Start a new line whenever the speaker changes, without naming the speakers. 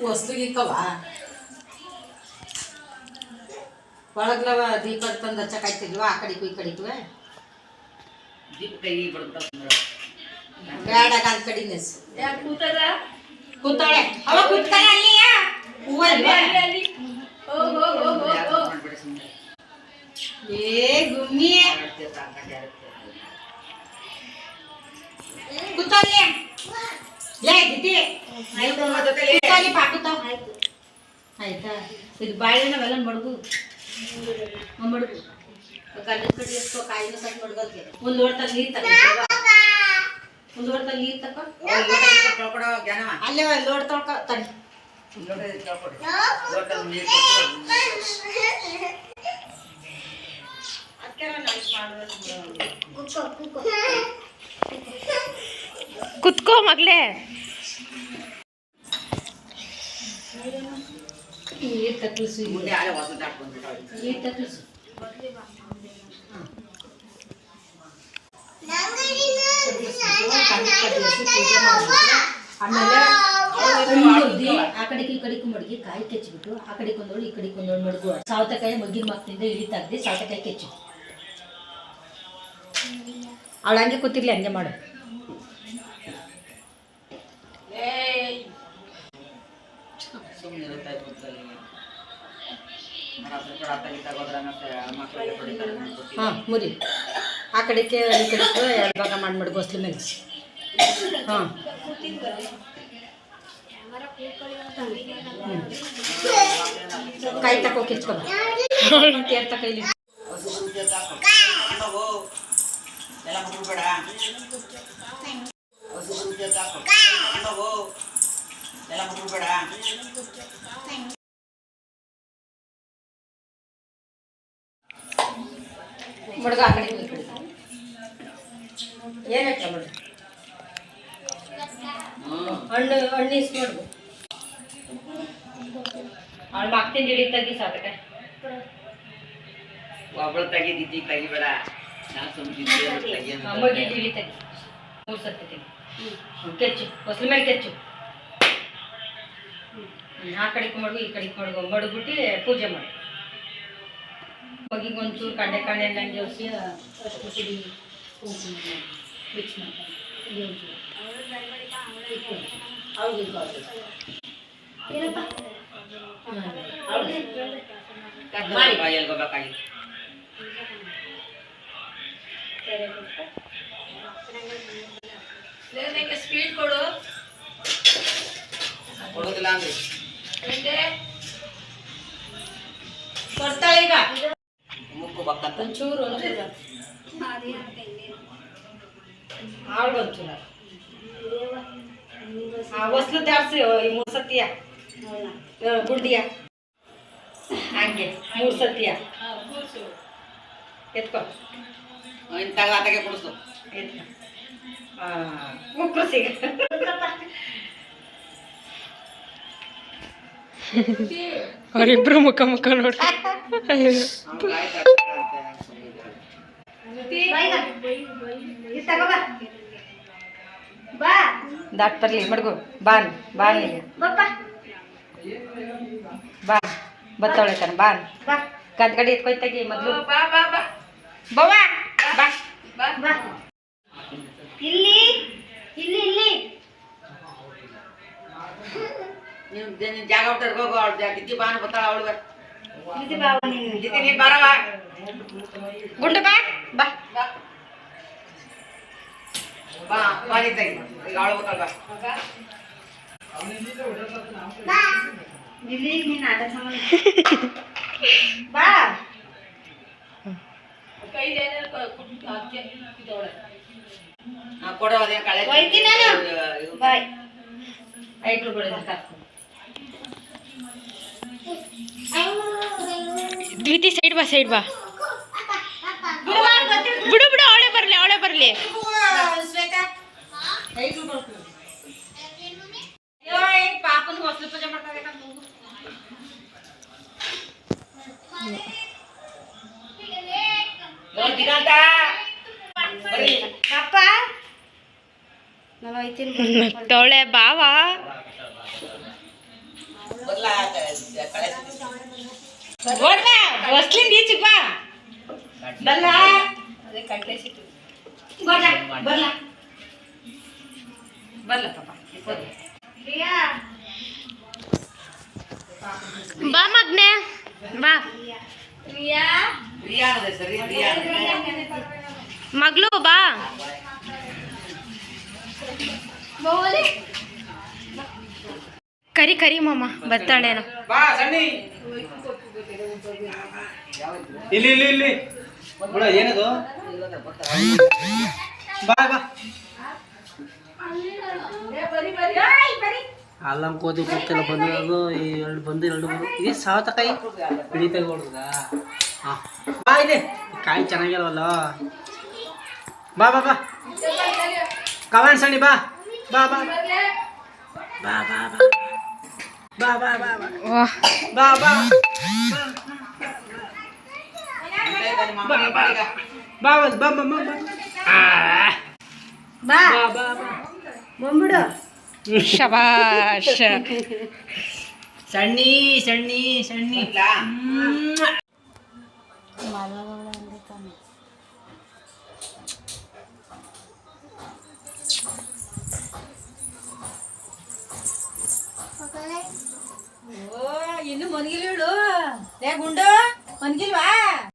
ವಸ್ತುಗಿಕ್ಕವ ಒಳಗ್ಲವ ದೀಪ ತಂದು ಹಚ್ಚಕಾಯ್ತಿಲ್ವಾ ಆ ಕಡೆಗೂ ಈ ಕಡೆಗೂ
ದೀಪ ಕೈ ಬಡ್ತಾವ
ಬೇಡಾಗ ಅಂದ್ ಕಡಿನೇ ಕೂತಾಳೆ ಅವ ಕೂತಾಳೆ ಅಲ್ಲಿಯ ಹೂವ ಏ ಗುಮ್ಮಿ ಕೂತಾಳೆ ಲೇ ಗಿಟ್ಟಿ ಕೂತಾಳೆ ಪಾಕುತ್ತಾವ ಆಯ್ತಾ ಇದು ಬಾಳೆನ ಅವೆಲ್ಲ ಮಡ್ಗು ಮಡ್ಗು ಗಂಡನ ಕಡೆ ಎಷ್ಟೋ ಕಾಯಿನ ಕಟ್ ಮಡ್ಗಲ್ಗೆ ಒಂದು ಲೋಟದಲ್ಲಿ ನೀರು ತಗೋ ಒಂದು ಲೋಟದಲ್ಲಿ ನೀರು ತಗೋ ಅಲ್ಲೇ ಲೋಟ ತೊಳ್ಕೊ ತಡಿ
ಕುತ್ಕೋ ಮಗ್ಲೇ
ನೀರು ತಕ್ಕಲಿಸು ನೀರು ತಕ್ಕಲಿಸು ಆಮೇಲೆ ಆ ಕಡೆಗೆ ಈ ಕಡೆಗೂ ಮಡಗಿ ಕಾಯಿ ಕೆಚ್ಚಿಬಿಟ್ಟು ಆ ಕಡೆಗೆ ಒಂದೋಳು ಈ ಕಡೆಗೆ ಒಂದೋಳು ಮಡಗು ಸೌತೆಕಾಯಿ ಮಗ್ಗಿನ ಮಕ್ಕಳಿಂದ ಇಳಿ ತೆಗ್ದು ಸೌತೆಕಾಯಿ ಕೆಚ್ಚು ಅವಳು ಹಂಗೆ ಕೂತಿರ್ಲಿ ಹಂಗೆ ಮಾಡು ಹಾಂ ಮುರಿ ಆ ಕಡೆಗೆ ಈ ಕಡೆಗೆ ಎರಡು ಭಾಗ ಮಾಡಿ ಮಡಗು ಹೊಸ್ಲು ಮೇಲೆ ಹಾಂ ಕಾಯಿ ತಕೋ ಕೆಚ್ಕೊ ಕೇರ್ತ ಕೈಲಿ ಮಡ್ಗ ಆ ಕಡೆ ಈ ಕಡೆ ಏನಕ್ಕೆ ಮಡ್ಗ ಹಣ್ಣು ಇಸ್ ಮಡ್ಗು ಅವಳು ಮಕ್ತಿಂದ ಹಿಡಿ ತೆಗಿ ಸಾಕಾಯ
ಒಬ್ಬಳು ತೆಗಿದಿದ್ದಿ ತೆಗಿಬೇಡ ನಾನು ಸುಮ್ಮನೆ
ಮಗಿ ಹಿಡಿ ತೆಗಿ 3 ಸರ್ತಿ ತೆಗಿ ಕೆಚ್ಚು ಹೊಸ್ಲ ಮೇಲೆ ಕೆಚ್ಚು ಆ ಕಡೆಗೆ ಮಡ್ಗು ಈ ಕಡೆಗೆ ಮಡ್ಗು ಮಡ್ಬಿಟ್ಟು ಪೂಜೆ ಮಾಡಿ ಮಗಿಗೆ ಒಂಚೂರು ಕಣ್ಣೆ ನಂಗೆ ಜೋಡಿಸಿ ಅಷ್ಟು ಸಿಡಿ ಕುಂಕುಮ ಮಿಕ್ಸ್ ಮಾಡ್ತಾರೆ ಒಂಚೂರು ಅವ್ರಿಗೆ ಏನಪ್ಪ ಸ್ವೀಟ್ ಕೊಡು
ಕೊಡೋದಿಲ್ಲ ಅಂದ್ರೆ
ಕೊಡ್ತಾಳೆ ಈಗ
ಮುಕ್ಕು ಬಕ್ಕಂತ
ಒಂಚೂರು ಆಳು ಒಂಚೂರು ಹೊಸ್ಲು ಜಾಸ್ತಿ ಈ 3 ಸತಿಯ ಗುಂಡಿಯ ಹಂಗೆ 3 ಸತಿಯ ಎತ್ಕೊ
ಇಂತಾಗ ಆತಗೆ ಕೊಡಿಸು
ಎತ್ಕೊ ಮುಕ್ಕು ಸಿಗ
ಅವರಿಬ್ರು ಮುಖ ನೋಡಿ
ದಾಟ್ ಬರ್ಲಿ ಮಡ್ಗು ಬಾನ್ ಬಾ ಬತ್ತವಳೆ ಕಣ ಬಾನ್ ಗಂಟ್ ಗಡಿ ಎತ್ಕೊಯ್ತಾಗಿ ಮೊದಲು ಬವ್ವ ಬಾ ಇಲ್ಲಿ ಇಲ್ಲಿ ಇಲ್ಲಿ
ನೀವು ಜಾಗ ಬಿಟ್ಟು ಹೋಗು ಅವಳು ದಿದ್ದಿ ಬಾನು ಬತ್ತಾಳ ಅವಳು ದಿದ್ದಿ ನೀನು ಬರವ
ಗುಂಡು ಬಾ ಬಾ
ಬಾ ಬಾರಿ ತೆಗಿ ಈಗ ಅವಳು ಬತ್ತಾಳ
ಬಾ ಇಲ್ಲಿ ನೀನು ಆಟ ಬಾ
ಕೊಡೋ ಅದೇನು ಕಳೆ
ಬಾಯ್ ಐಕ್ಳು ಬಿಡೋದು
ದ್ವಿತಿ ಸೈಡ್ ಬಾ ಬಿಡು ಅವಳೆ ಬರ್ಲಿ
ಪಾಪನ ಹೊಸಲು ಪೂಜೆ ಮಾಡ್ತಾರೆ ಅಪ್ಪ
ತೊಳೆ ಬಾವ
ಬರ್ಲಾ
ನೋಡ್ಬಾ ಬಸ್ಲಿಂದ ಈಚೆಗೆ ಬಾ ಬಲ್ಲ ಬರ್ಲ ಬರ್ಲ ಬರ್ಲ ಪಾಪ
ಬಾ ಮಗ್ನೆ ಬಾ
ಪ್ರಿಯಾ ಅನ್ನೋದೇ ಸರಿ ಪ್ರಿಯಾ
ಮಗ್ಳು ಬಾ ಕರಿ ಕರಿ ಮಾಮ ಬರ್ತಾಳೇನೋ
ಬಾ ಸಣ್ಣಿ ಇಲ್ಲಿ ಇಲ್ಲಿ ಇಲ್ಲಿ ಬಿಡ ಏನದು ಬಾ ಬಾ ಅಲ್ಲಂ ಕೋತಿ ಗೊತ್ತಿಲ್ಲ ಬಂದು ಈ ಎರಡು ಈ ಸಾವತಕಾಯಿ ಹಿಡಿತಾಗ ಹೊಡ್ದ ಹಾಂ ಬಾ ಇದೆ ಕಾಯಿ ಚೆನ್ನಾಗಿಲ್ವಲ್ಲ ಬಾ ಬಾ ಬಾ ಕಮಾನ್ ಸಣ್ಣಿ ಬಾ ಬಾ ಬಾ ಬಾ ಬಾ ಬಾ ಬಾ ಬಾ ಬಾ
ವಾಹ್
ಬಾ ಬಾ ಬಾ ಬಾ ಬಾ ಬಾ
ಬಂದ್ಬಿಡು
ಶಬಾಷ್
ಸಣ್ಣಿ ಸಣ್ಣಿ ಸಣ್ಣಿ ಇನ್ನು ಮನಗಿಲು ಲೇ ಗುಂಡು